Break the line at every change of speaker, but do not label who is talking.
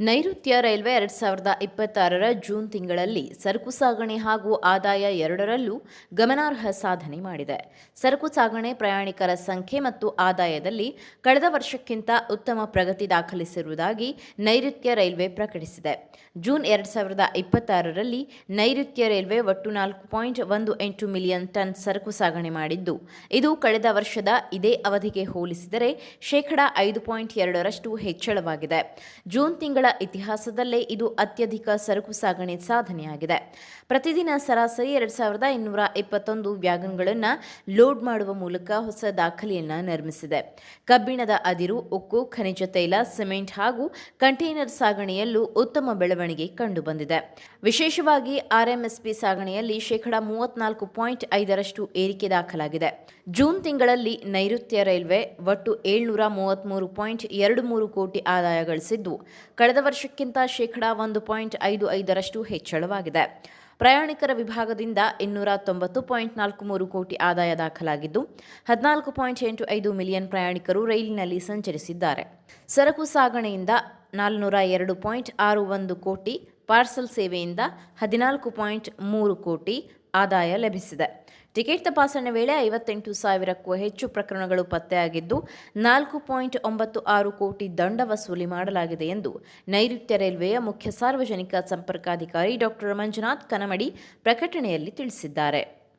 ನೈಋತ್ಯ railway 2026ರ June ತಿಂಗಳಲ್ಲಿ ಸರಕು ಸಾಗಣೆ ಹಾಗೂ ಆದಾಯ ಎರಡರಲ್ಲೂ ಗಮನಾರ್ಹ ಸಾಧನೆ ಮಾಡಿದೆ. ಸರಕು ಸಾಗಣೆ, ಪ್ರಯಾಣಿಕರ ಸಂಖ್ಯೆ ಮತ್ತು ಆದಾಯದಲ್ಲಿ ಕಳೆದ ವರ್ಷಕ್ಕಿಂತ ಉತ್ತಮ ಪ್ರಗತಿ ದಾಖಲಿಸಿರುವುದಾಗಿ ನೈಋತ್ಯ ರೈಲ್ವೆ ಪ್ರಕಟಿಸಿದೆ. ಜೂನ್ 2026ರಲ್ಲಿ ನೈಋತ್ಯ ರೈಲ್ವೆ ಒಟ್ಟು 4.18 ಮಿಲಿಯನ್ ಟನ್ ಸರಕು ಸಾಗಣೆ ಮಾಡಿದ್ದು, ಇದು ಕಳೆದ ವರ್ಷದ ಇದೇ ಅವಧಿಗೆ ಹೋಲಿಸಿದರೆ ಶೇಕಡಾ 5.2ರಷ್ಟು ಹೆಚ್ಚಳವಾಗಿದೆ. ಜೂನ್ ತಿಂಗಳ ಇತಿಹಾಸದಲ್ಲೇ ಇದು ಅತ್ಯಧಿಕ ಸರಕು ಸಾಗಣೆ ಸಾಧನೆಯಾಗಿದೆ. ಪ್ರತಿದಿನ ಸರಾಸರಿ 2221 ವ್ಯಾಗನ್ಗಳನ್ನು ಲೋಡ್ ಮಾಡುವ ಮೂಲಕ ಹೊಸ ದಾಖಲೆಯನ್ನು ನಿರ್ಮಿಸಿದೆ. ಕಬ್ಬಿಣದ ಅದಿರು, ಉಕ್ಕು, ಖನಿಜ ತೈಲ, ಸಿಮೆಂಟ್ ಹಾಗೂ ಕಂಟೈನರ್ ಸಾಗಣೆಯಲ್ಲೂ ಉತ್ತಮ ಬೆಳವಣಿಗೆ ಕಂಡುಬಂದಿದೆ. ವಿಶೇಷವಾಗಿ ಆರ್ಎಂಎಸ್ಪಿ ಸಾಗಣೆಯಲ್ಲಿ ಶೇಕಡಾ 34.5ರಷ್ಟು ಏರಿಕೆ ದಾಖಲಾಗಿದೆ. ಜೂನ್ ತಿಂಗಳಲ್ಲಿ ನೈಋತ್ಯ ರೈಲ್ವೆ ಒಟ್ಟು 733.23 ಕೋಟಿ ಆದಾಯ ಗಳಿಸಿದ್ದು, ಕಳೆದ ವರ್ಷಕ್ಕಿಂತ ಶೇಕಡಾ 1.55ರಷ್ಟು ಹೆಚ್ಚಳವಾಗಿದೆ. ಪ್ರಯಾಣಿಕರ ವಿಭಾಗದಿಂದ 290.43 ಕೋಟಿ ಆದಾಯ ದಾಖಲಾಗಿದ್ದು, 14.85 ಮಿಲಿಯನ್ ಪ್ರಯಾಣಿಕರು ರೈಲಿನಲ್ಲಿ ಸಂಚರಿಸಿದ್ದಾರೆ. ಸರಕು ಸಾಗಣೆಯಿಂದ 402.61 ಕೋಟಿ, ಪಾರ್ಸಲ್ ಸೇವೆಯಿಂದ 14.3 ಕೋಟಿ ಆದಾಯ ಲಭಿಸಿದೆ. ಟಿಕೆಟ್ ತಪಾಸಣೆ ವೇಳೆ 58,000ಕ್ಕೂ ಹೆಚ್ಚು ಪ್ರಕರಣಗಳು ಪತ್ತೆಯಾಗಿದ್ದು, 4.96 ಕೋಟಿ ದಂಡ ವಸೂಲಿ ಮಾಡಲಾಗಿದೆ ಎಂದು ನೈಋತ್ಯ ರೈಲ್ವೆಯ ಮುಖ್ಯ ಸಾರ್ವಜನಿಕ ಸಂಪರ್ಕಾಧಿಕಾರಿ ಡಾ. ಮಂಜುನಾಥ್ ಕನಮಡಿ ಪ್ರಕಟಣೆಯಲ್ಲಿ ತಿಳಿಸಿದ್ದಾರೆ.